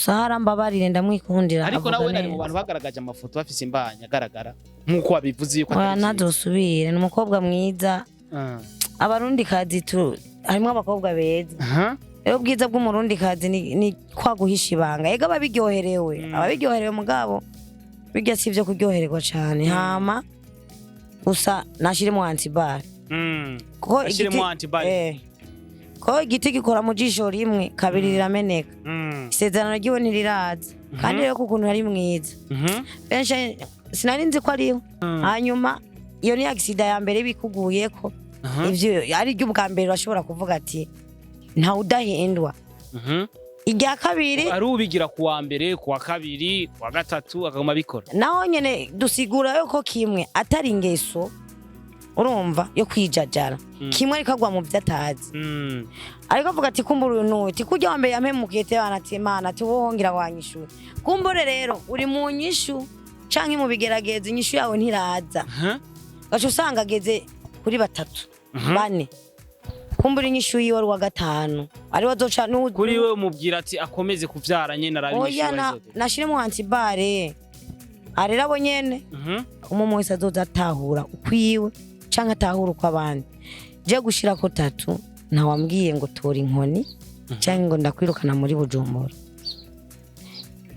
Sahara mbabarire ndamwikundira ariko nawe nari mu bantu bagaragaje amafoto bafise imbanya agaragara nkuko wabivuze yuko atari nazosubire ni umukobwa mwiza abarundi kazi harimo abakobwa beza rero bwiza bw'umurundi kazi ni kwaguhisha ibanga ega ababiryoherewe mugabo bijya sivyo kuryohererwa cyane hama gusa nashiremo antibar ko igiti gikora mu jisho rimwe kabiri rirameneka isezerano ryiwe ntiriraza kandi rero kukuntu ari mwiza benshi sinarinzi ko ariho hanyuma iyo ni accident ya mbere bikuguyeko ivyo ari ryo bwa mbere bashobora kuvuga ati nta udahindwa irya kabiri ari ubigira kuwa mbere kuwa kabiri kuwa gatatu akaguma bikora naho nyene dusigura yuko kimwe atari ingeso urumva yo kwijajara kimwe rikagwa mu vyatazi ariko avuga ati kumbura unuti kujya wambere yampemukiye tebana ati Imana ati wohongira wanyishura kumbure rero uri mu nyishu canke mu bigerageza inyishu yawe ntiraza gacho usanga ageze kuri batatu bane kumbura inyishu yiwe ari wa gatanu ari wazoca kuri we umubwira ati akomeze kuvyara nyene arabinyishu oya nashire mu antibare arera abo nyene umwe wese azoza atahura ukwiwe canke atahura uko abandi je gushira ko TATU ntawambwiye ngo tora inkoni canke ngo ndakwirukana muri Bujumbura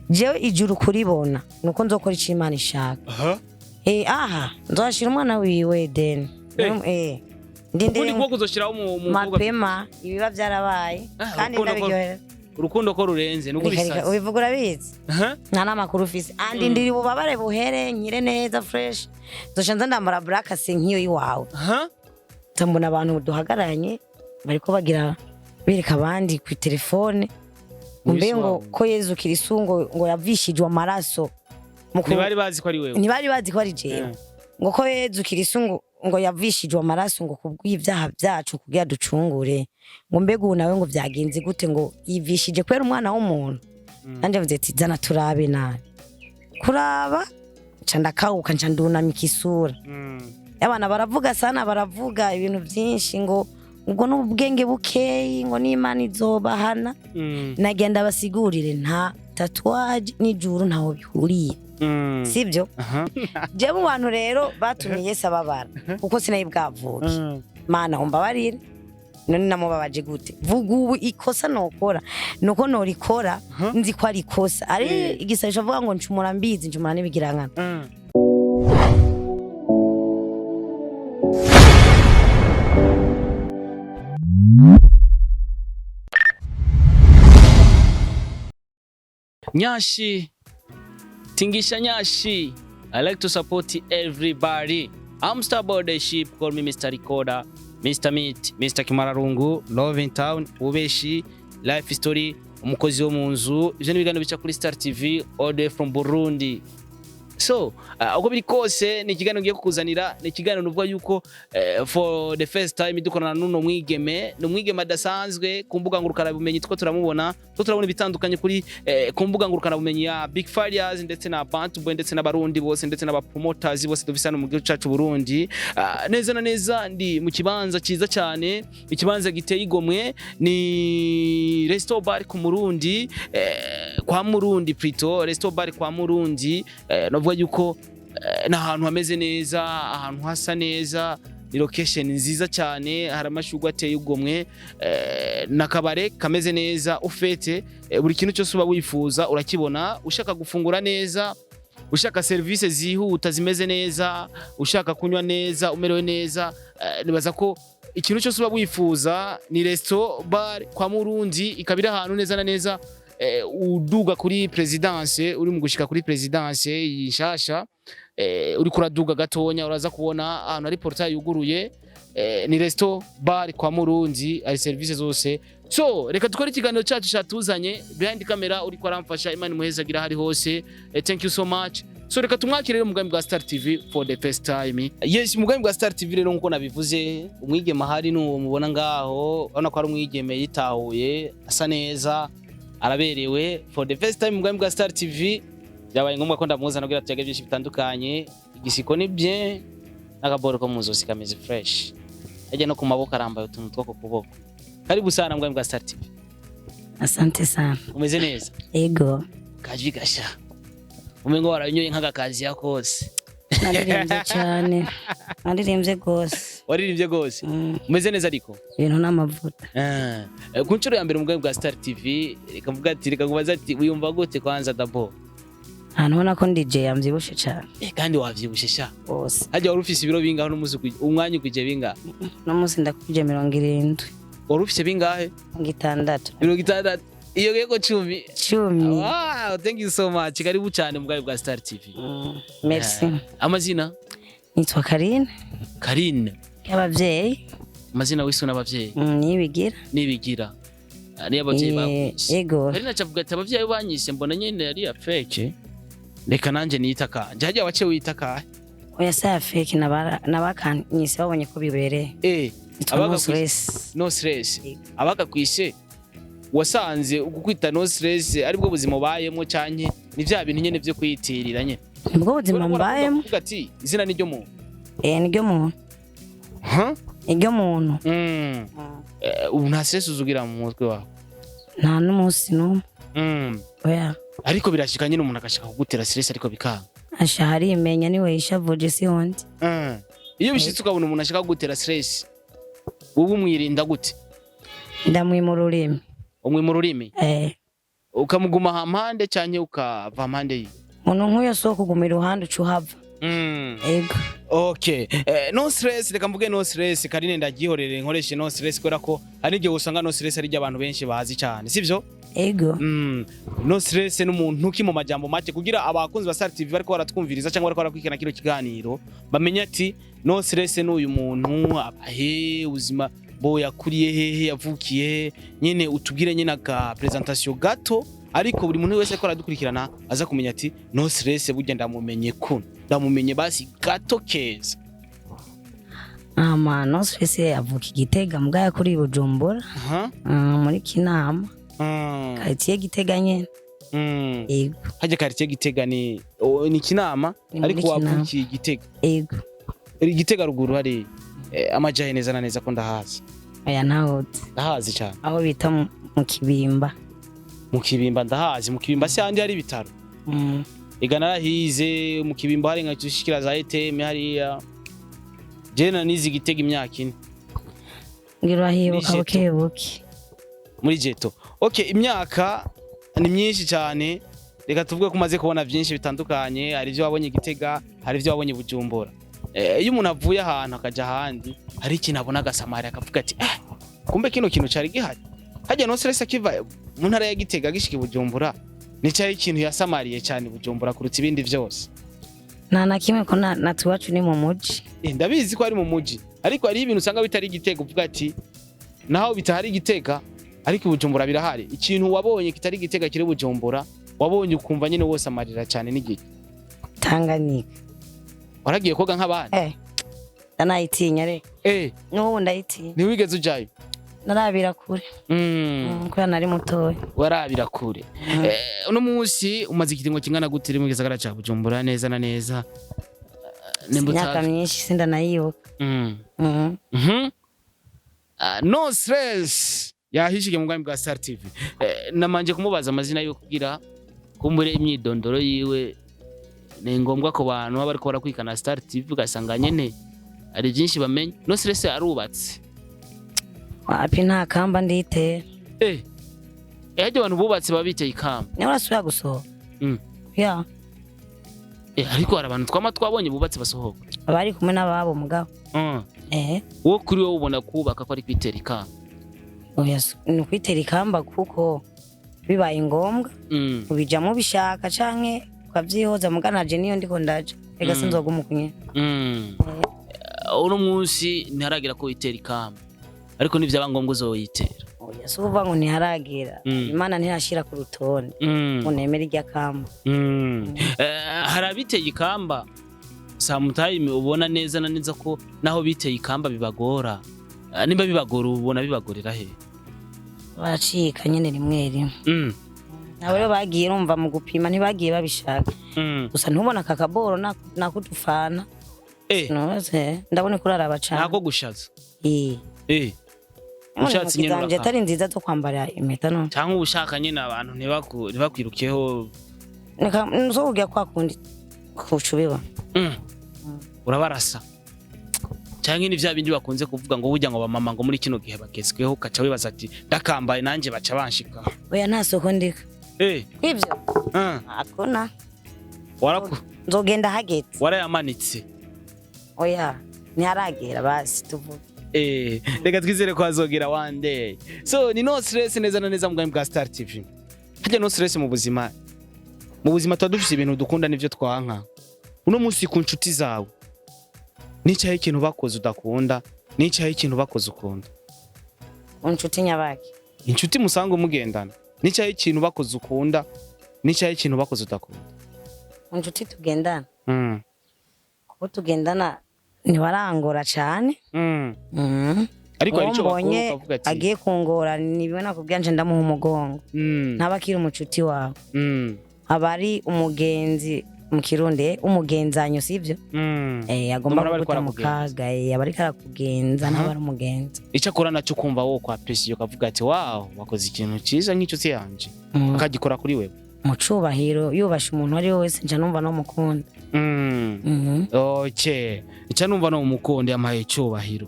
jewe ijuru kuribona nuko nzokora ico Imana ishaka nzoshira umwana wiwe den ndinde ko kuzoshiraho mu mapema ibiba byarabaye kandi ndabiryohera urukundo ko rurenze nuko bisaza ubivuga urabizi nta namakuru ufise andi ndiri bubabare buhere nkire neza fresh zoshanza ndambara black se nkiyo yiwawe tambona abantu duhagaranye bariko bagira bereka abandi ku telefone umbe ngo ko Yezu Kirisungo ngo yavishijwe amaraso ntibari bazi ko ari wewe ntibari bazi ko ari jewe ngo ko Yezu Kirisungo ngo yavishijwe amaraso ngo kubw'ivyaha byacu kugira ducungure ngo mbega ubu nawe ngo vyagenze gute ngo yivishije kwera umwana w'umuntu kandi yavuze ati zana turabe nabi kuraba candakauka ncandunamika isura abana baravuga sana baravuga ibintu byinshi ngo ubwo n'ubwenge bukeyi ngo n'Imana izobahana nagenda basigurire nta tatouage n'ijuru ntaho bihuriye sibyo je mu bantu rero batumye Yesu ababara kuko sinayi bwavuki Mana umbabarire none namubabaje gute vuga ubu ikosa nokora nuko norikora nzi ko ari ikosa ari igisabisho avuga ngo ncumura mbizi ncumura n'ibigirankana Nyashi Tingisha Nyashi. I like to support everybody. I'm Star Board Ship, call me Mr. Recorder, Mr. Meat, Mr. Kimararungu, Love in Town, Ubeshi, Life Story, umukozi wo munzu. Ivyo ni biganiro bica kuri Star TV all the way from Burundi. So, uko biri kose ni ikiganiro ngiye kukuzanira, ni ikiganiro nuvuga yuko for the first time dukorana n'uno mwigeme, no mwigeme adasanzwe ku mbuga ngurukana bumenyi two turabona ibitandukanye kuri ku mbuga ngurukana bumenyi ya Big Fires ndetse na Bantu Boy ndetse n'abarundi bose ndetse n'abapromoters bose dufisana mu gihugu cyacu Burundi. Neza na neza ndi mu kibanza ciza cyane, ikibanza giteye igomwe, ni Resto Bar ku Murundi, kwa Murundi Prito, Resto Bar kwa Murundi, no yuko n'ahantu hameze neza, ahantu hasa neza, ni location nziza cyane, hari amashugwa ateye ugomwe, nakabare kameze neza, ufete buri kintu cyose uba wifuza urakibona. Ushaka gufungura neza, ushaka service zihuta zimeze neza, ushaka kunywa neza, umerewe neza, nibaza ko ikintu cyose uba wifuza ni Resto Bar kwa Murundi. Ikabira ahantu neza na neza uduga kuri presidence, uri mu gushika kuri presidence yishasha, uri kuraduga gatonya uraza kubona ahantu ari portail yuguruye, ni Resto Bar kwa Murundi, ari service zose. So reka dukore ikiganiro cyacu cyatuzanye behind camera, uri kwaramfasha, Imana muhezagira hari hose. Thank you so much. So reka tumwakire rero mugambi bwa Star TV for the first time. Yes, mugambi bwa Star TV rero nkuko nabivuze, umwigeme hari n'uwo mubona ngaho, urabona ko ari umwigeme yitahuye, asa neza, araberewe. For the first time mugambi bwa Star TV byabaye ngombwa ko ndamuzana kugira tuyage byinshi bitandukanye. Igisiko ni bien, nakaboro ko muzosi kameze fresh, ajya no ku maboko arambaye utuntu two ku kuboko. Karibu sana mugambi bwa Star TV. Asante sana. Umeze neza? Ego. Kaji gasha. Umengo waranyoye nk'agakazi yakose. Naririmbye cyane. Naririmbye gose. Waririmbye gose? Umeze neza ariko? Ibintu n'amavuta. Ku nshuro ya mbere mu bwa Star TV, reka mvuga ati reka ngubaza ati wiyumva gute kwanza dabo? Ahantu ubona ko DJ yamvyibushe cyane. Kandi wavyibushe sha. Bose. Hajya wari ufise ibiro bingaho n'umuzi umwanya ukuje bingahe? No musi ndakuje 70. Wari ufise bingahe? 6. 6. Iyo yego 10. 10. Wow, thank you so much. Karibu cyane mu bwa Star TV. Merci. Amazina? Nitwa Karine. Karine. Y'abavyeyi. Amazina wisu n'abavyeyi? Niyibigira. Niyibigira. Ari abavyeyi bakwise. Ego. Karine acavuga ati abavyeyi banyise mbona nyene yari ya fake. Reka nanje niyita kanje. Hajya wace wita kahe? Oya sa fake nabakanyise babonye ko bibereye. Abaga kwise. No stress. Abaga kwise. Wasanze ugukwita no stress ari bwo buzima bayemo cyanye ni vya bintu nyene byo kwiyitirira nyene. Nibwo buzima mbayemo. Uvuga ati izina ni ryo muntu. Niryo muntu. Iryo muntu. Ubu nta stress uzugira mu mutwe wawe. Nta n'umunsi n'umwe. Oya. Ariko birashika nyine umuntu agashaka kugutera stress ariko bikanga. Ashahari imenya niwe ishavuje si hondi. Iyo bishitse ukabona umuntu ashaka kugutera stress. Ubu mwirinda gute? Ndamwima ururimi. Umwima ururimi? Ukamuguma hampande cyanye ukava hampande yi. Umuntu nk'uyo so kuguma iruhande ucuhava. Ego. Okay. No stress reka mvuge no stress Karine ndagihorere nkoreshe no stress kwera ko ari igihe usanga no stress ari abantu benshi bazi cyane sivyo? Ego. No stress n'umuntu ki mu majambo make kugira abakunzi ba Star TV bariko baratwumviriza cyangwa bariko barakwikana kino kiganiro bamenye ati no stress n'uyu muntu abahe uzima bo yakuriye hehe yavukiye nyine utubwire nyine aka presentation gato ariko buri muntu wese ko aradukurikirana aza kumenya ati no stress burya ndamumenye ko ndamumenye basi gato keza. No stress yavuka Igitega mbwa kuri Bujumbura. Muri Kinama. Quartier Gitega nyene. Ego. Haje quartier Gitega ni Kinama ariko wavukiye Gitega. Ego. Gitega ruguru hari amajahe neza na neza ko ndahazi. Aya nahoze. Ndahazi cyane. Aho bita mu Kibimba. Mu Kibimba ndahazi, mu Kibimba se handi hari bitaro. Ega narahize mu Kibimba hari nka tushikira za ETM hariya. Jena nizi Gitega imyaka ine. Ngira hibuka bukebuke. Muri Jeto. Okay, imyaka ni myinshi cyane. Reka tuvuge ko umaze kubona byinshi bitandukanye, hari byo wabonye Gitega, hari byo wabonye Bujumbura. Iyo umuntu avuye ahantu akaja ahandi, hari ikintu abona gasamari akavuga ati kumbe kino kintu cari gihari. Hajya no stress akiva mu ntara ya Gitega gishike Bujumbura. Ni cyari ikintu yasamariye cyane Bujumbura kurutsa ibindi byose. Na kimwe ko natuwacu ni mu muji. Ndabizi ko ari mu muji. Ariko hari ibintu usanga bitari Gitega uvuga ati naho bitahari Gitega ariko Bujumbura birahari. Ikintu wabonye kitari Gitega kiri Bujumbura wabonye ukumva nyine wose amarira cyane n'igiki. Tanganyika. Waragiye koga nk'abana? Ndanayitinya re. N'ubu ndayitinya. Ni wigeze ujayo? Narabira kure. Kuko nari mutoya. Warabira kure. Uno munsi umaze ikiringo kingana gute iri mu gisagara ca Bujumbura neza na neza? Imyaka myinshi sinda nayibuka. No stress. Yahishike mu bwami bwa Star TV. Namanje kumubaza amazina yo kugira kumbure imyidondoro yiwe. Ni ngombwa ko bantu bari ko barakwikana Star TV ugasanga nyene ari byinshi bamenye. No stress arubatse. Wapi nta kamba ndite. Hajya abantu bubatse babiteye ikamba. Ni urasubira gusohoka. Ya. Ariko hari abantu twabonye bubatse basohoka. Abari kumwe n'ababo mugabo. Wo kuri wowe ubona kubaka ko ari kwitera ikamba. Oya, ni kwitera ikamba kuko bibaye ngombwa. Ubijamo bishaka canke ukavyihoza muganaje niyo ndiko ndaje. Ega sinzogumukunye. Uno munsi ntiharagira ko itera ikamba. Ariko nivyaba ngombwa uzoyitera. Oya, so uvuga ngo ntiharagira. Imana ntihashira ku rutonde. Unemera irya kamba. Harabiteye ikamba. Sometimes ubona neza na neza ko naho biteye ikamba bibagora. Nimba bibagora ubona bibagorera he? Baracika nyene rimwe rimwe. Nawe bagiye urumva mu gupima ntibagiye babishaka. Gusa ntubona kakaboro nakudufana. Noze ndabone kurara abacana. Nako gushaza. ushatse nyene uraka atari nziza zo kwambara impeta no cyangwa ubushaka nyene abantu ntibakwirukeho neka nzogya kwa kundi kucubiba urabarasa cyangwa ni vya bindi bakunze kuvuga ngo burya ngo bamama ngo muri kino gihe bagezweho kaca wibaza ati ndakambaye nanje baca banshika oya nta soko ndika ivyo akona waraku nzogenda hagetse warayamanitse oya ntiharagera basi tuvuge reka twizere ko hazogera one day so ni no stress neza na neza mugani bwa Star TV hajya no stress mu buzima tuba dufite ibintu dukunda n'ivyo twanka uno munsi ku nshuti zawe nicaye ikintu bakoze udakunda nicaye ikintu bakoze ukunda inshuti nyabaki inshuti musango mugendana nicaye ikintu bakoze ukunda nicaye ikintu bakoze udakunda inshuti tugendana kuko tugendana ntibarangora cyane ariko hari icyo mbonye agiye kungora nibona kubwanje ndamuha umugongo ntabakira umucuti wawe abari umugenzi mu kirundi umugenzanyo sivyo agomba kuguta mu kaga abari karakugenza n'abari umugenza icyo akora nacyo kumva wo kwa presiyo kavuga ati wow wakoze ikintu cyiza nk'icyo se yanje akagikora kuri wewe mu cubahiro yubasha umuntu ari wese nje numva no mukunda okay icyo numva no mukunda yamaye cubahiro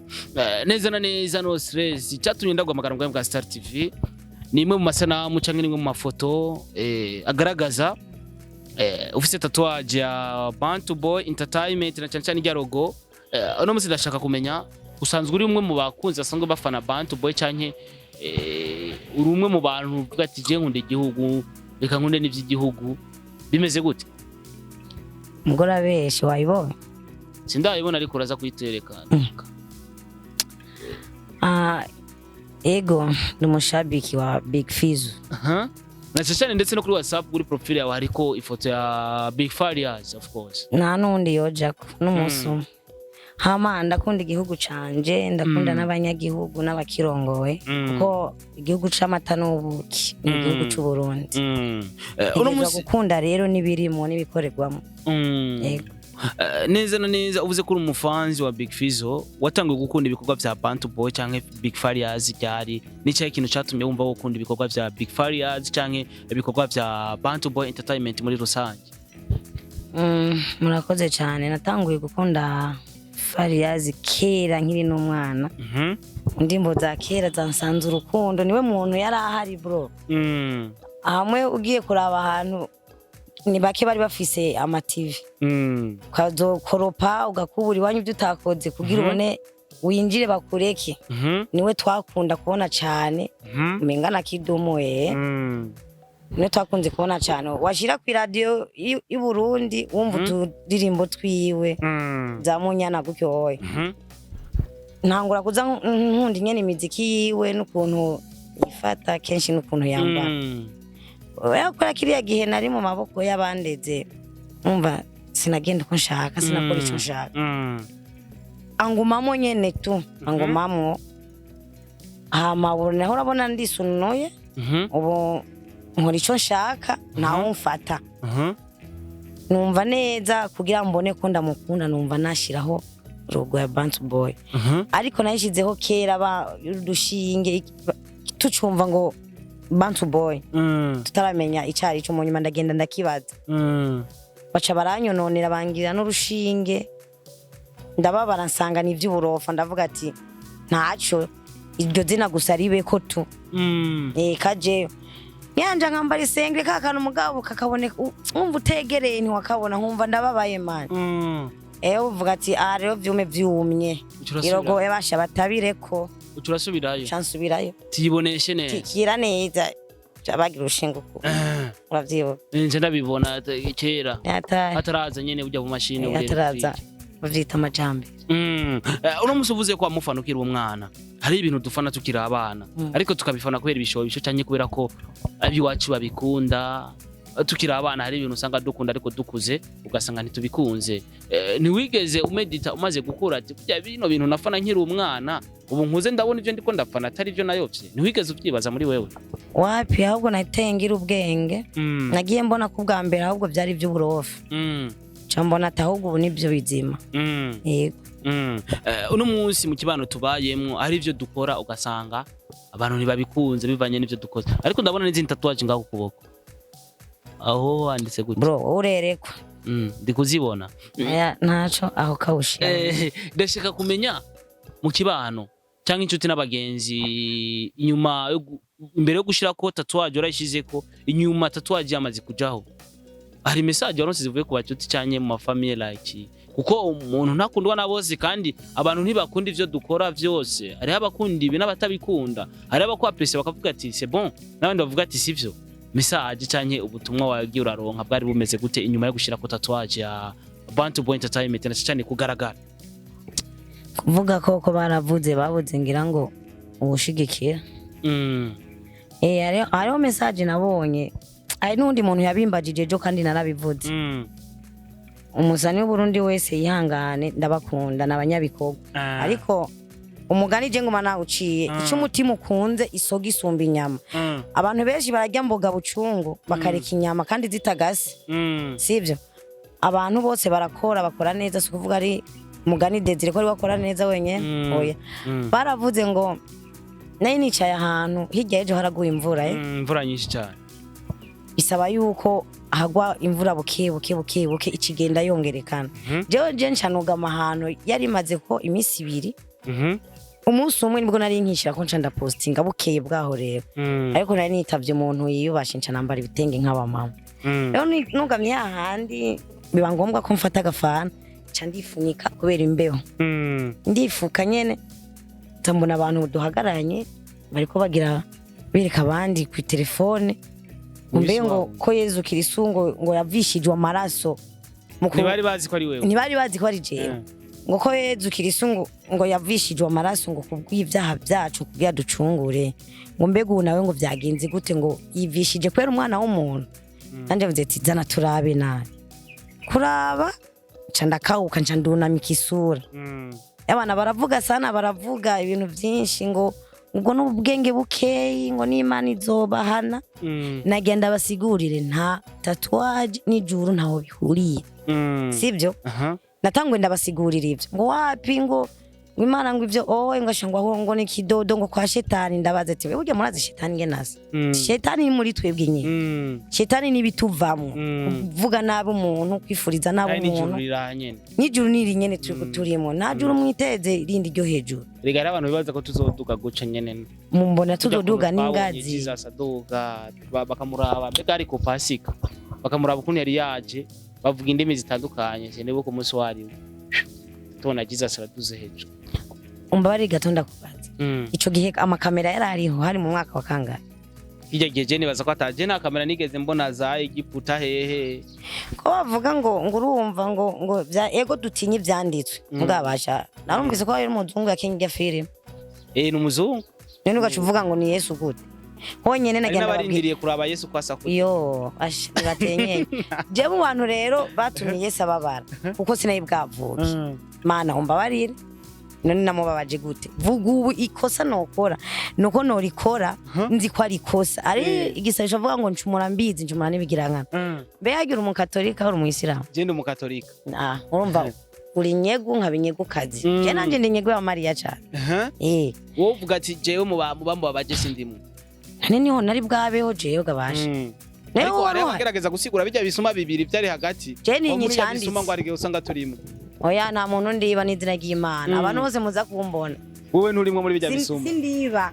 neza na neza no stress cyatumye ndagwamagara mu bwa Star TV ni imwe mu masanamu cyangwa nimwe mu mafoto agaragaza ufise tatuwaje ya Bantu Boy Entertainment na cyane cyane irya logo uno musi ndashaka kumenya usanzwe uri umwe mu bakunzi basanzwe bafana Bantu Boy canke uri umwe mu bantu uvuga ati je nkunde igihugu reka nkunde n'ivy'igihugu bimeze gute mugora beshi wayibonye sindayibona ariko uraza kuyitereka ego numushabiki wa Big FIZZO Nashishane ndetse no kuri WhatsApp kuri profile yawe hariko ifoto ya Big Farias of course. Nta nundi yojako n'umusu. Hama ndakunda igihugu canje, ndakunda n'abanyagihugu n'abakirongowe kuko igihugu c'amata n'ubuki ni igihugu c'u Burundi. Uno musi gukunda rero nibirimo nibikorerwamo. Neza na neza uvuze kuri umufanzi wa Big FIZZO watangiye gukunda ibikorwa vya Bantu Boy canke Big Farias cyari nicaye ikintu cyatumye wumva gukunda ibikorwa vya Big Farias canke ibikorwa vya Bantu Boy Entertainment muri rusange murakoze cyane natanguye gukunda Farias kera nkiri n'umwana ndimbo za kera zansanze urukundo niwe muntu yari ahari bro hamwe ugiye kuraba ahantu ni bake bari bafise ama TV ukazokoropa ugakubura iwanyu ibyo utakoze kugira ubone winjire bakureke niwe twakunda kubona cyane umengana kidumoye niwe twakunze kubona cyane washira ku radio i Burundi wumva uturirimbo twiwe za munyana gutyo ntangura kuza nkundi nyene imiziki yiwe n'ukuntu yifata kenshi n'ukuntu yambara yakora kiriya gihe nari mu maboko y'abandeze umva sinagenda ko nshaka sinakora icyo nshaka angumamo nyene tu angumamo hama urabona ndisunoye ubu nkora icyo nshaka ntawe umfata numva neza kugira mbone ko ndamukunda numva nashiraho logo ya Bantu Boy ariko nayishizeho kera ba dushinge tucumva ngo Bantu Boy tutaramenya icari cyo mu nyuma ndagenda ndakibaza baca baranyononera bangira n'urushinge ndababara nsanga ni ivy'uburofa ndavuga ati ntaco iryo zina gusa ribe ko tu kaje nyanja nkambara isengre kakana umugabo kakaboneka umva utegereye ntiwakabona nkumva ndababaye man uvuga ati rero vyume vyumye irogo ebasha batabireko uturasubirayo chansubirayo tiboneshe neza tikira neza bagira urushinguko uravyibuka nje ndabibona kera ataraza nyene ujya mu mashini ataraza bavyita amajambe uno musi uvuze ko amufana ukiri umwana hari ibintu dufana tukiri abana ariko tukabifana kubera ibishobisho cyanye kubera ko abiwacu babikunda tukiri abana hari ibintu usanga dukunda ariko dukuze ugasanga ntitubikunze niwigeze umedita umaze gukura ati kujya bino bintu nafana nkiri umwana ubu nkuze ndabona ivyo ndiko ndafana atari byo nayovye niwigeze uvyibaza muri wewe wapi ahubwo natengira ubwenge nagiye mbona ko bwa mbere ahubwo byari by'uburofa cyambona atahubwo ubu nibyo bizima yego uno munsi mu kibano tubayemwo ari byo dukora ugasanga abantu ntibabikunze bivanye n'ivyo dukoze ariko ndabona n'izindi tatuwaje ngaho kuboko aho handitse gute bro urerekwa ndi kuzibona ntaco aho kawushira ndashaka kumenya mu kibano cyangwa inshuti n'abagenzi inyuma imbere yo gushira ko tatuwaje urayishizeko inyuma tatuwaje yamaze kujaho hari message waronse zivuye ku bacuti cyanye mu family like kuko umuntu ntakundwa na bose kandi abantu ntibakunda ivyo dukora vyose hari abakunda ibi n'abatabikunda hari abakwapresse bakavuga ati c'est bon n'abandi bavuga ati sivyo message cyanye ubutumwa wagiye uraronka bwari bumeze gute inyuma yo gushira ko tatuwaje ya Bantu Boy Entertainment na cyane kugaragara kuvuga ko baravuze babuze ngira ngo ubushigikira hariho message nabonye ari n'undi muntu yabimbagije jo kandi narabivuze umusani w'Uburundi wese yihangane ndabakunda n'abanyabikogwa ariko umugani je ngoma nawe uciye ico umutima ukunze isoga isumba inyama abantu benshi barajya mboga bucungu bakareka inyama kandi zitagase sivyo abantu bose bakora neza sukuvuga ari mugani Desire ko ari bakora neza wenyene oya baravuze ngo nayi nicaye ahantu hirya ejo haraguye imvura imvura nyinshi cyane bisaba yuko hagwa imvura buke ikigenda yongerekana je ncanuga amahano yari maze ko imisi 2 umunsi umwe nibwo nari nkishira ko ncanda postinga bukeye bwaho rero ariko nari nitavye umuntu yiyubashe ncanambara ibitenge nk'abamama rero nugamye ahandi biba ngombwa ko mfata agafana ca ndifunika kubera imbeho ndifuka nyene tambona abantu duhagaranye bariko bagira bereka abandi ku telefone umbe ngo ko Yezu Kristo ngo yavishijwe amaraso ntibari bazi ko ari wewe ntibari bazi ko ari jewe ngo ko Yezu Kristo ngo yavishijwe amaraso ngo kubw'ivyaha byacu kugira ducungure ngo mbega nawe ngo vyagenze gute ngo yivishije kwera umwana w'umuntu kandi yavuze ati zana turabe nawe kuraba candakauka ncandunamika isura abana baravuga sana baravuga ibintu byinshi ngo ubwo n'ubwenge bukeyi ngo n'Imana izobahana nagenda basigurire nta tatuwaje n'ijuru ntaho bihuriye sivyo natangwe ndabasigurira ivyo ngo wapi ngo Imana ngo ivyo ngo shangwa ngo ni kidodo ngo kwa shetani ndabaze ati burya murazi shetani ngenasi shetani ni muri twebwe nyine shetani ni bituvamwe kuvuga nabi umuntu kwifuriza nabi umuntu n'ijuru niri nyene turimo najuru mwiteze irindi ryo hejuru rigara abantu bibaza ko tuzoduga guca nyene mumbona tuzoduga n'ingazi zizasaduga bakamuraba mbega ari ku pasika bakamuraba ukuntu yari yaje bavuga indimi zitandukanye cyane bo ku munsi wari tona Jesus araduze hejuru umbari gatonda kubaza ico gihe amakamera yarariho hari mu mwaka wa kangahe hirya gihe je nibaza ko ataje na kamera nigeze mbona za Egiputa hehe ko bavuga ngo urumva ngo ego dutinye ivyanditswe mugabasha narumvise ko ari umuzungu yakinga film n'umuzungu none ugacuvuga ngo ni Yesu gute honyene nagenda barindiriye kuraba Yesu kwasa kuri yo batenye je mu bantu rero batumye Yesu ababara kuko sinayibwavuke mana umbabarire none namubabaje gute vuga ubu ikosa nokora nuko norikora nzi ko ari ikosa ari igisasho avuga ngo ncumura mbizi ncumura nibigirankana be yagira umukatolika uri umuyisilamu je ndi umukatolika urumva uri nyegu nkabinyegu kazi je nanje ndi nyegu ya Maria cyane wowe uvuga ati jewe mu bambo babaje sindimu niho nari bwabeho jewe gabashe ariko ari agerageza gusigura bijya bisuma bibiri byari hagati je ni nyicanditse bisuma ngo arige usanga turimo oya nta muntu ndiba n'izina ry'Imana abantu bose muza kumbona wowe nturimwe muri bijya bisuma sindiba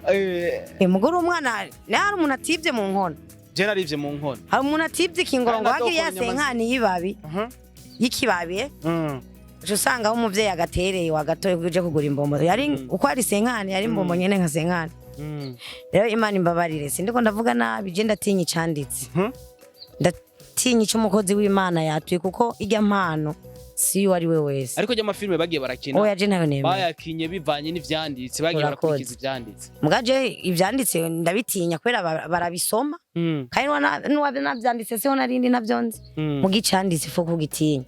mugore umwana nari umuntu atibye mu nkono je narivye mu nkono hari umuntu atibye kingorongo hagiriye yasenkani yibabi yikibabi usanga umuvyeyi agatereye wagatoye kuje kugura imbombo yari uko ari senkani yari imbombo nyene nka senkani rero Imana imbabarire sindiko ndavuga nabi je ndatinya icanditse ndatinya ico umukozi w'Imana yatuye kuko ijya mpano si wari we wese ariko je amafilme bagiye barakina oya je nayo nemeye bayakinye bivanye n'ivyanditse bagiye barakurikiza ivyanditse mugaje ivyanditse ndabitinya kwera barabisoma kandi navyanditse seho narindi navyonze mugicanditse fo kugitinya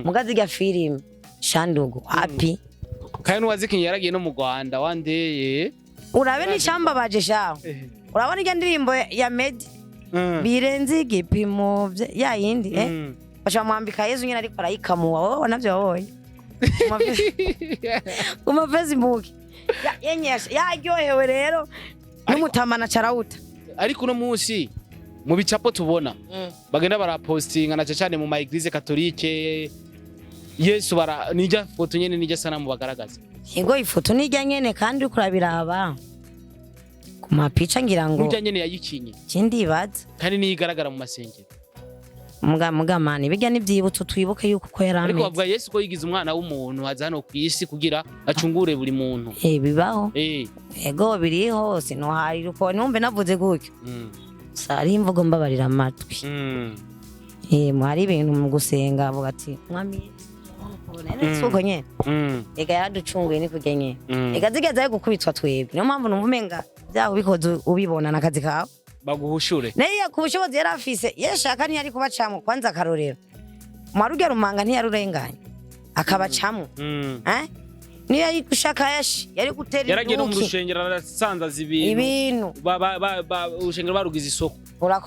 mugaze ijya film shandugo happy kandi wazikinye yaragiye no mu Rwanda wandeye urabe n'icamba baje shaho urabona ijya ndirimbo ya Medi birenze igipimo ya yindi bacha mwambika Yesu nyine ariko arayikamuwa wowe navyo wowe kuma Facebook yenyesha yaryohewe rero n'umutamana carawuta ariko no munsi mu bicapo tubona bagenda barapostinga na cyane mu ma église catholique Yesu bara nijya foto nyene nijya sanamu bagaragaza yego ifoto nijya nyene kandi kurabiraba ku mapica ngira ngo nijya nyene yayikinye kindi baza kandi niyigaragara mu masengero mugamani bijya nivyibutso twibuke yuko ko yarameze ariko bavuga Yesu ko yigize umwana w'umuntu aza hano ku isi kugira acungure buri muntu bibaho yego biri hose no hari uko numve navuze gutyo sari imvugo mbabarira amatwi hari ibintu mu gusenga avuga ati mwami Sugo nye ega yaducunguye ni kugenye ega zigeze gukubitwa twebwe niyo mpamvu numva umenga byaho bikoze ubibona nakazi kawe baguhushure neya kubushobozi yarafise yeshaka ni ari kubacamo kwanza akarorero marugya rumanga ntiyarurenganye akabacamo niyo yikushaka yashi yari gutera yaragenda mu rushengero arasanzaza ibintu urushengero barugize isoko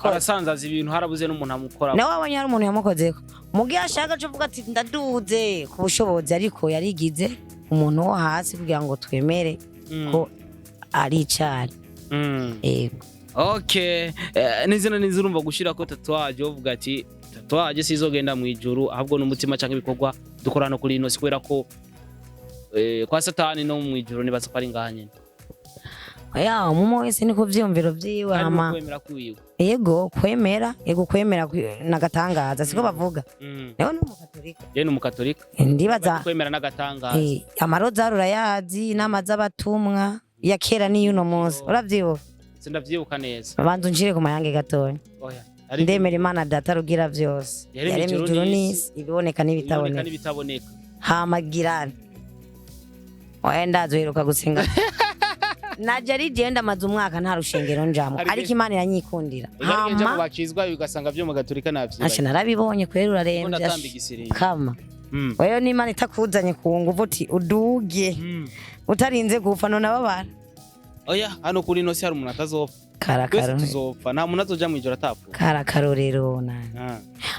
arasanzaza ibintu harabuze n'umuntu amukora nawe wabonye hari umuntu yamukozeko mugihe ashaka cyo vuga ati ndaduze ku bushobozi ariko yarigize umuntu wo hasi kugira ngo twemere ko ari icari okay nizina nizurumva gushira ko tatouage uvuga ati tatouage sizogenda mu ijuru ahubwo n'umutima cyangwa ibikorwa dukorana kuri ino sikwera ko kwa satani no mu ijuru nibaza ko ari nganye oya umumo wese niko vyumviro vyiwe ama kwemera kwiwe yego kwemera nagatangaza siko bavuga nawe no mu katolika no mu katolika ndibaza kwemera nagatangaza amaroza rurayazi n'amaza abatumwa ya kera ni yuno munsi uravyibuka sindavyibuka neza banzu njire ku mayange gatonya ndemera Imana data rugira vyose yaremye ijuru n'isi iboneka n'ibitaboneka hamagirana wenda zoheruka gusenga najari genda maze umwaka nta rushengero njamwe ariko Imana iranyikundira hama bakizwa ugasanga byo mu gaturika navyo ashe narabibonye kwera urarembye kama wewe n'Imana itakuzanye ku nguvu uti uduge utarinze gupfa none ababara oya hano kuri no si hari umuntu atazopfa karakaro tuzopfa nta muntu azoja mu ijoro atapfa karakaro rero nani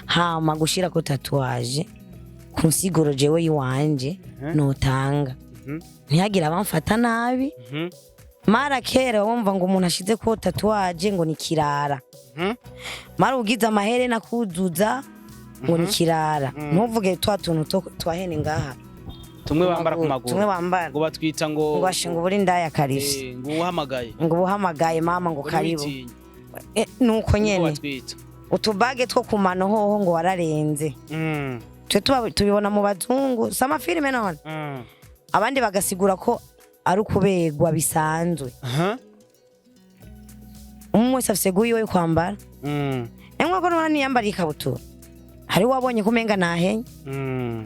hama gushira ko tatouage ku nsiguro jewe yiwanje notanga ntiyagira abamfata nabi mara kera wumva ngo umuntu ashize ko tatouage ngo ni kirara mara ugize amahere nakuzuza ngo ni kirara ntuvuge twa tuntu twahene ngaha tumwe bambara ku maguru tumwe bambara ngo batwita ngo ngo buri ndaya karishe ngo uhamagaye mama ngo karibu nuko nyene utubage two kumano hoho ngo wararenze twe tubibona mu bazungu sama filime none abandi bagasigura ko ari ukubegwa bisanzwe umwe afise guyiwe kwambara emwe ko none yambara ikabutura hari wabonye kumenga nahenye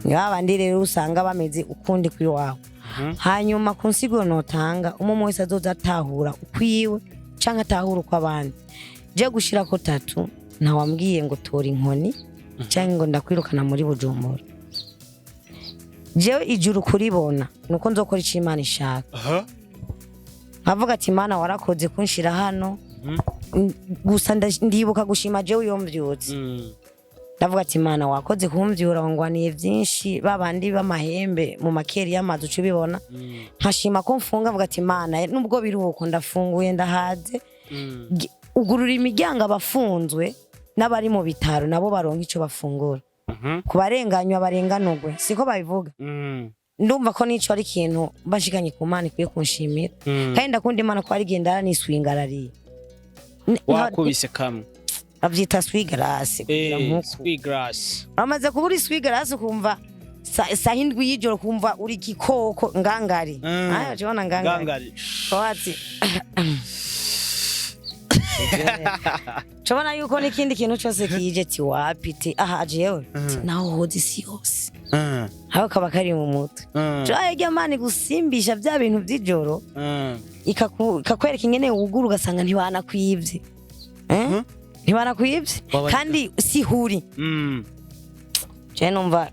ni babandi rero usanga bameze ukundi kwiwawe hanyuma ku nsiguro notanga umwe wese azoza atahura ukwiwe canke atahura uko abandi je gushira ko tatu nta wambwiye ngo tora inkoni canke ngo ndakwirukana muri Bujumbura jewe ijuru kuribona nuko nzokora ico Imana ishaka nkavuga ati Imana warakoze kunshira hano gusa ndibuka gushima jewe yomvyutse ndavuga ati Imana wakoze kumvyura ngwaniye byinshi babandi b'amahembe mu makeri y'amazu cubibona nkashima ko mfunga avuga ati Imana nubwo biruhuko ndafunguye ndahaze ugurura imiryango abafunzwe n'abari mu bitaro nabo baronka ico bafungura kubarenganywa barenganurwe siko babivuga ndumva ko nico ari kintu bashikanye ku Mana ikwiye kunshimira kandi ndakunda Imana ko ari gendana niswingarari wakubise kamwe avyita swigrass kugira nkuko swigrass amaze kubura swigrass kumva sahindwi y'ijoro kumva uri gikoko ngangari ayo jibona ngangari twati Chobana yuko n'ikindi kintu cyose kije ti wapiti aha jewe naho hozi si yose hawo kaba kari mu mutwe cyo Imana gusimbisha bya bintu by'ijoro ikakwereka ingene wuguru ugasanga ntibana kwivye ntibana kwivye kandi si huri je numva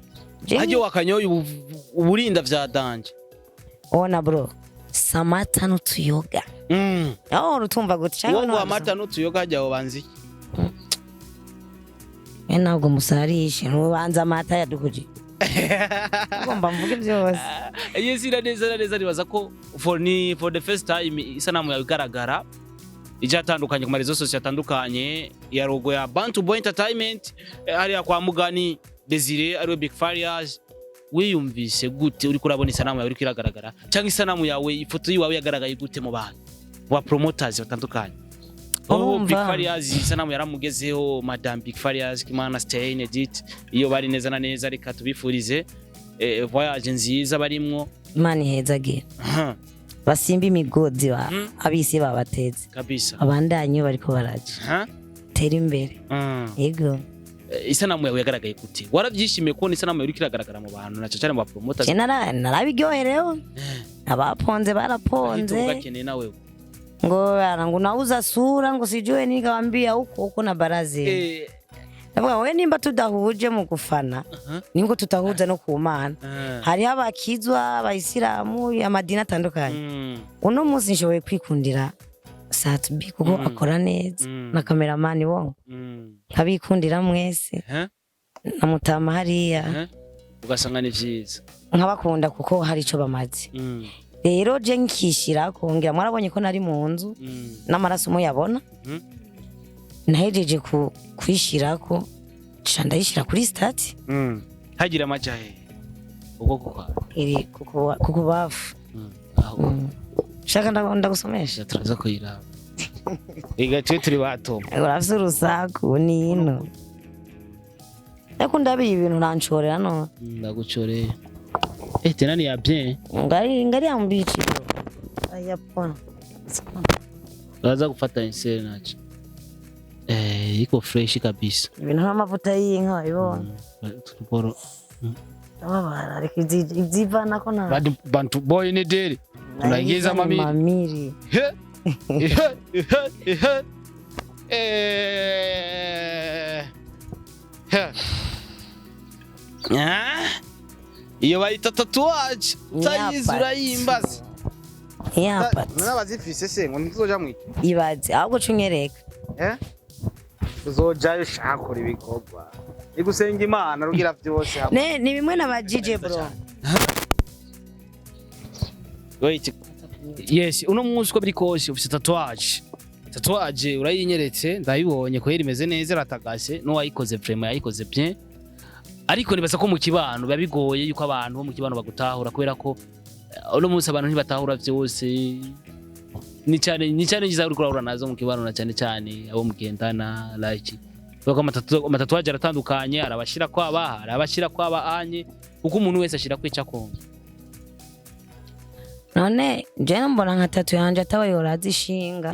haje wakanyoye uburinda vya danje ona bro samata n'utuyoga aho rutumva gute cyangwa no amata n'utuyoga hajya banzi ntabwo musarishe nubanza amata yadukuje ngomba mvuge byose yesi neza nibaza ko for the first time isanamu yabigaragara ijatandukanye ku marezo sosiyo atandukanye ya logo ya Bantu Boy Entertainment ari kwa Mugani Desire ari Big Farias wiyumvise gute uri kurabona isanamu yawe uri kiragaragara cyangwa isanamu yawe ifoto yiwawe yagaragaye gute mu bantu wa promoters batandukanye Big Farias isanamu yaramugezeho Madame Big Farias Kimana Stein Edit iyo bari neza na neza reka tubifurize voyage nziza barimwo Imana ihezage basimba imigozi ba abisi babateze kabisa abandanye bariko baraje tera imbere yego isanamu yawe yagaragaye gute warabyishimiye ko isanamu yawe kiragaragara mu bantu na cyane mu promoters narabiryohereho abaponze baraponze ugakeneye nawe ngo nauza sura ngo sijue nikawambia huko na baraze Navuga we nimba tudahuje mu gufana ningo tutahuza no kumana hari abakizwa abayisilamu amadini atandukanye uno munsi nshoboye kwikundira Satbi kuko akora neza na cameraman wo nkabikundira mwese namutama hariya ugasanga ni vyiza nkabakunda kuko hari ico bamaze rero je nkishira kongera mwarabonye ko nari mu nzu n'amaraso muyabona nahejeje kwishirako ndayishira kuri stati hagira amajahe uko kwa iri kukubafu shaka ndagusomesha turaza kuyiraba igace turi bato urafise urusaku nino ndabi ibintu nanchorera no ndaguchoreye tena ni ya bien ngari ambichi ayapona baza gufata insere nacho iko fresh kabisa ibintu n'amavuta y'inka ibona tuporo abara ariko izivana ko na Bantu Boy ni deri tunaingiza mamiri iyo bayita tatuage utayizura yimbaza n'abazifise se ngo ntizoja mwiki ibaze ahubwo cunyereka uzojayo shakora ibikorwa igusenga Imana rugira byose ni bimwe n'abajije bro wait yes uno munsi ko biri kose ufite tatuage urayinyeretse ndayibonye ko imeze neza ratagase no wayikoze vraiment yayikoze bien ariko nibaza ko mu kibano babigoye yuko abantu bo mu kibano bagutahura kubera ko uno munsi abantu ntibatahura byose ni cyane ngiza uri kurahura nazo mu kibano na cyane abo mugendana like bako amatatuage aratandukanye arabashira kwaba anye uko umuntu wese ashira kwica kongo none je mbona nka tatu yanje atabaye urazishinga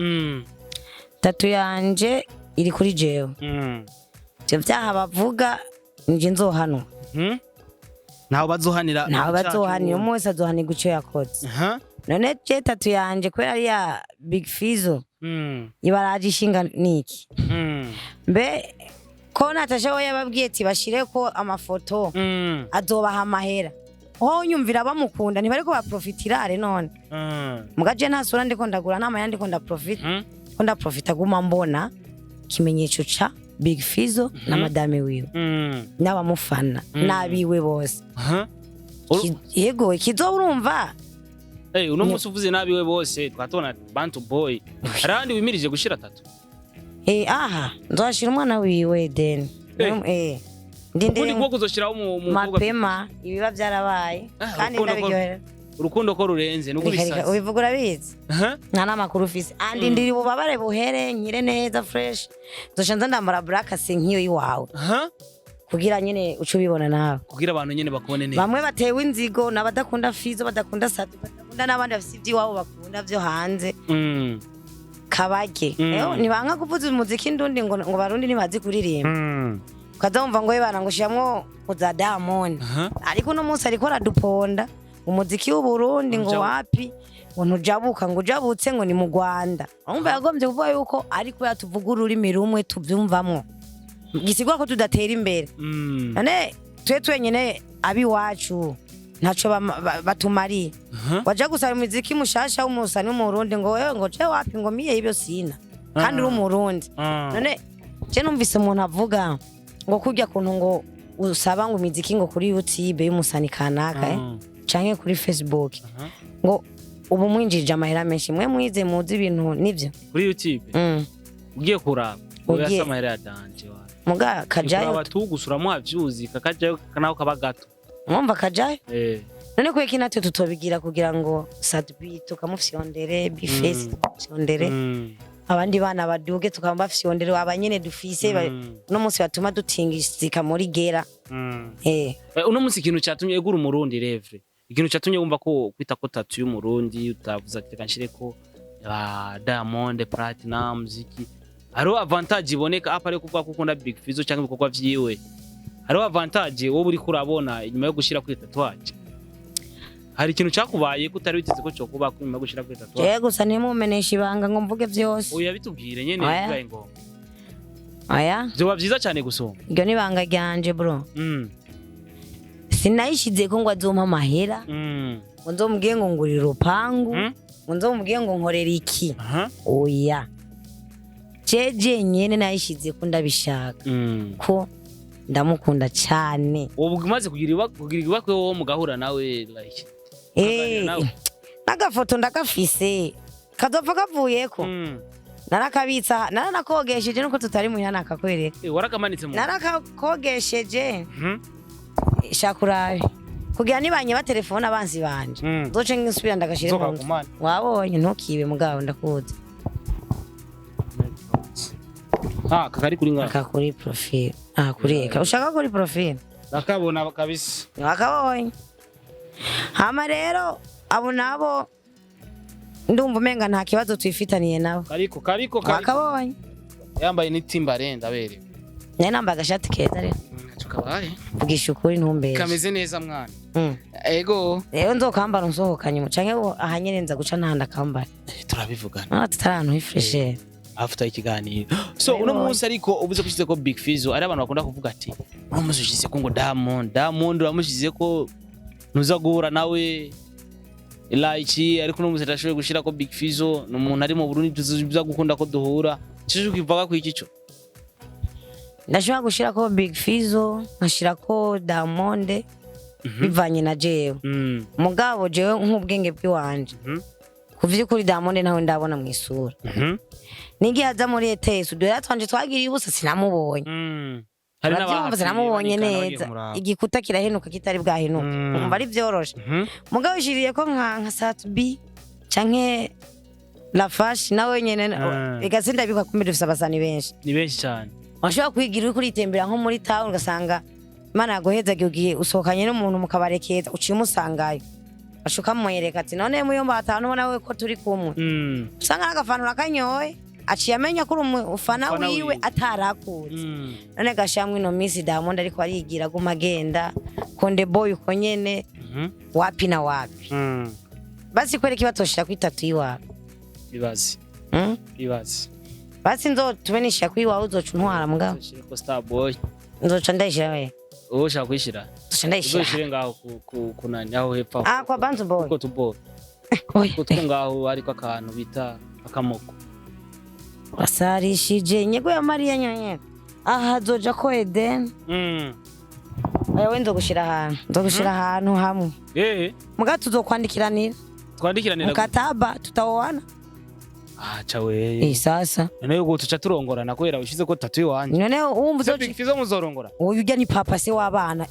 tatu yanje iri kuri jewe je byaha bavuga nje nzohanwa ntaho bazohanira umwese azohanirwa ico yakoze none je tatu yanje kwera ari ya Big FIZZO ibaraje ishinga niki mbe ko natasha we yababwiye ati bashireko amafoto azobaha amahera ho nyumvira bamukunda ntibariko baprofitirare none mugaje ntasura ndiko ndagura nama yandi ko ndaprofita guma mbona kimenyetso ca Big FIZZO na madame wiwe n'abamufana nabiwe bose yego kizo urumva uno musi uvuze nabiwe bose twatona Bantu Boy arandi wimirije gushira tatu aha nzoshira umwana wiwe den ndinde ngo kuzoshiraho mu mapema ibiba byarabaye kandi ndabiryohera urukundo ko rurenze nuko bisaza ubivuga urabizi nta namakuru ufise andi ndiri bubabare buhere nkire neza fresh nzoshanza ndambara black se nkiyo yiwawe kugira nyene uco bibona nawe kugira abantu nyene bakubone neza bamwe batewe inzigo nabadakunda FIZZO badakunda SATU badakunda nabandi bafite iby'iwabo bakunda byo hanze kabage nibanga kuvuza umuziki ndundi ngo barundi nibazi kuririmba ukazumva ngo yebana ngo shyamwo kuza Diamond ariko no munsi ariko raduponda umuziki w'u Burundi ngo wapi ngo ntujabuka ngo ujabutse ngo ni mu Rwanda umva yagombye kuvuga yuko ariko yatuvuga ururimi rumwe tubyumvamwo gisigwa ko tudatera imbere none twenyene abi wacu ntaco batumari waje gusaba umuziki mushasha w'umusani mu Burundi ngo ngo je wapi ngo miye ibyo sina kandi uri mu Burundi none je numvise umuntu avuga ngo kurya kuntu ngo usaba ngo imiziki ngo kuri YouTube y'umusani kanaka canke kuri Facebook ngo ubu mwinjije amahera menshi mwe mwize muzi ibintu nivyo kuri YouTube ugiye kuraba Ugiye. uyasa amahera ya danje wa muga kajayo abatugusura mu avyuzi kakajayo naho kaba gato mwumva kajayo eh none kweki natwe tutobigira kugira ngo sadbi tukamufyondere bifesi fyondere abandi bana baduge tukamba bafyondere abanyene dufise no munsi batuma dutingizika muri gera uno munsi ikintu cyatumye egura umurundi revre ikintu cyatumye wumva ko kwita ko TATU y'umurundi utavuza ati kanshireko Diamond Platinum muziki hariho avantage iboneka apare kuvuga ko ukunda Big Fizzo cyangwa ibikorwa vyiwe hariho avantage wowe uri kurabona inyuma yo gushira kuri tatuage hari ikintu cyakubaye ko utari witeze ko cyo kuba ko inyuma yo gushira kuri tatuage yego gusa ntimumenesha ibanga ngo mvuge vyose oya bitubwire nyene bibaye ngo aya byo byiza cyane gusoma iryo ni banga ryanje bro sinayishize ko ngo azompa amahera ngo nzomubwiye ngo ngurira urupangu ngo nzomubwiye ngo nkorera iki oya jeje nyene nayishize ko ndabishaka ko ndamukunda cyane ubu umaze kugira ibakwe wo mugahura nawe like nagafoto ndakafise kazopfa kavuyeko narakabitsa naranakogesheje nuko tutari mu yana kakwereka warakamanitse mu narakakogesheje shakurabe kugira nibanye ba telefone abanzi banje zoce ngisubira ndagashire mu wabonye ntukibe mugabo ndakuze kakari kuri ngaho kakuri profile kureka ushaka kuri profile nakabona kabisa nakabonye hama rero abo nabo ndumva umenga nta kibazo twifitaniye nabo kariko nakabonye yambaye n'itimba renda bere nambaye agashati keza rero tukabaye vugisha ukuri ntumbere kameze neza mwana ego rero nzokambara unsohokanye mu canke ahanyene nza guca nahanda kambara turabivugana tutarantu hifreshe after ikiganiro so uno munsi ariko ubuze kushize ko Big Fizzo ari abantu bakunda kuvuga ati uno munsi ushize ko ngo Diamond uramushize ko nuza guhura nawe like ariko uno munsi ndashoboye gushira ko Big Fizzo n'umuntu ari mu Burundi tuza gukunda ko duhura cyo kivaga ku ikico ndashobora gushira ko Big Fizzo nkashira ko Diamond bivanye na jewe mugabo jewe nk'ubwenge bw'iwanje kuvyukuri Diamond nawe ndabona mu isura nigiye aza muri ETS dore twanje twagiriye ubusa sinamubonye hari n'abandi sinamubonye neza igikuta kirahenuka kitari bwahenuka umva ari byoroshe mugabo ushiriye ko nka SATB canke La Fash nawe nyene igazinda bikwa kumbe dufisa abasani benshi ni benshi cyane washobora kwigira uri kuritembera nko muri town ugasanga Imana yaguheza giye usohokanye n'umuntu mukabarekeza uciye umusangayo ashuka muyereka ati none muyomba atanu ubona we ko turi kumwe usanga agafanura kanyoye aciye amenya ko ufana wiwe atarakuze none gashamwe no Miss Diamond ariko arigira gumagenda konde boy uko nyene wapi na wapi basi kwere kibatoshira kuri TATU iwawe bibazi basi tubenisha kuri wawe uzoca untwara mugabo ko star boy nzoca ndayishira we ushaka kwishira uzoshire ngaho kunani aho hepfa kwa bantu boy ko tubo ko tungaho ariko akantu bita akamoko wasarishije nyego ya Maria nyanye aha zoja ko Eden wewe nzogushira ahantu hamwe muga tuzokwandikiranira mukataba tutawana cawe sasa none yuko tuca turongorana kubera ushize ko TATU iwanje none wumva uzoca Fizzo muzorongora uyu ujya ni papa se wabana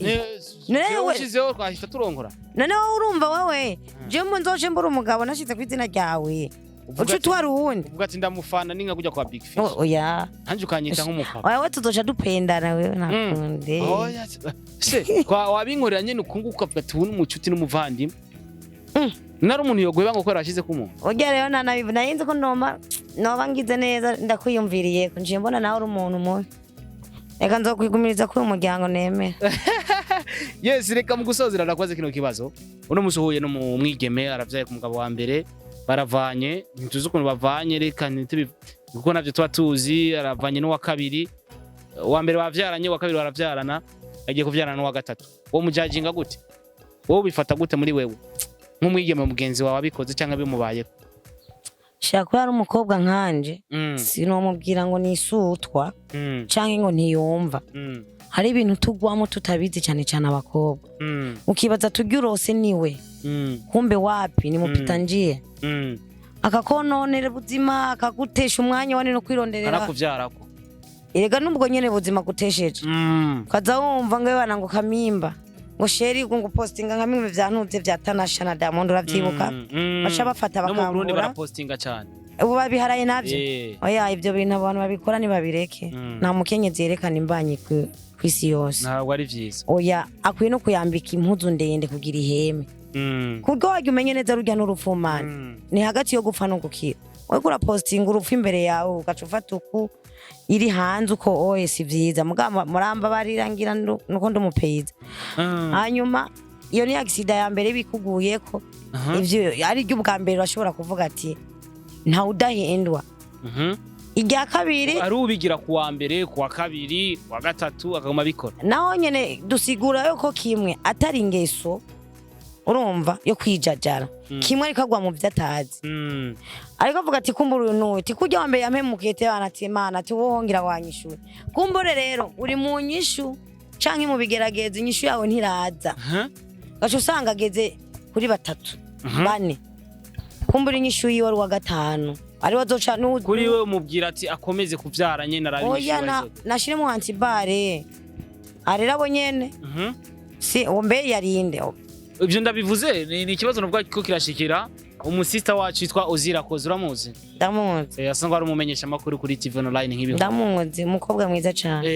none ushizeho twahita turongora none urumva wewe je mu nzoje mbura umugabo nashize kwizina ryawe ucu twari uwundi uvuga ati ndamufana ninga kujya kwa Big Fizzo oya hanje ukanyita nk'umupapa wewe tuzoca dupendana wewe nakunde oya se kwa wabinkorera nyene ukunguka uvuga ati ubu n'umucuti n'umuvandimwe nari umuntu yogoye bango ko rashize ku muntu ujya rero nayinze ko noba ngize neza ndakwiyumviriye ko nje mbona nawe uri umuntu mubi reka nzokwigumiriza kuri umuryango nemera yes reka mu gusozera nakoze kino kibazo uno musuhuye no mu mwigeme aravyaye ku mugabo wa mbere baravanye ntuzi ukuntu bavanye reka kuko navyo tuba tuzi aravanye n'uwa kabiri uwa mbere bavyaranye uwa kabiri baravyarana agiye kuvyarana n'uwa gatatu wo mujajinga gute wowe bifata gute muri wewe nk'umwigeme mugenzi wawe abikoze cyangwa bimubayeho shaka ari umukobwa nkanje sinomubwira ngo nisutwa canke ngo ntiyumva hari ibintu tugwamo tutabizi cyane cyane abakobwa ukibaza tugyurose niwe kumbe wapi ni mupita njie akakononera buzima akagutesha umwanya wani no kwironderera arakuvyarako erega nubwo nyene buzima gutesheje kaza wumva ngo bana ngo kamimba ngo sheri ngo postinga nkamwe vyantuze vya Tanasha na Diamond uravyibuka bacha bafata bakambura no mu Burundi barapostinga cyane ubu babiharaye navyo oya ivyo bintu abantu babikora ni babireke nta mukenyezi yerekana imbanyi kwisi yose ntabwo ari vyiza oya akwiye no kuyambika impuzu ndende kugira iheme kubwo wajya umenye neza rujya n'urufumane ni hagati yo gupfa no gukira wowe kura postinga urupfu imbere yawe ugaca ufata uku iri hanze uko oye si vyiza muramba barirangira nuko ndumupeiza hanyuma iyo ni accident ya mbere bikuguyeko ivyo ari ryo bwa mbere urashobora kuvuga ati nta udahendwa ijya kabiri ari ubigira kuwa mbere kuwa kabiri kuwa gatatu akaguma bikora naho nyene dusigura yuko kimwe atari ingeso urumva yo kwijajara kimwe ariko agwa mu vyatazi ariko avuga ati kumbura uyu ti kujya wambe yampemukete bana ati Imana ati wohongira wanyishura kumbure rero uri mu nyishu canke mu bigerageza inyishu yawe ntiraza gacho usanga ageze kuri batatu bane kumbura inyishu yiwe ari wa gatanu ari wazoca kuri we umubwira ati akomeze kuvyara nyene arabishyura oya nashire mu antibare arera bo nyene si ombe yarinde ibyo ndabivuze ni ikibazo nubwo ko kirashikira umusista wacu yitwa IRAKOZE uramuzi ndamuzi yasanga ari umumenyesha makuru kuri TV online nk'ibiho ndamuzi umukobwa mwiza cyane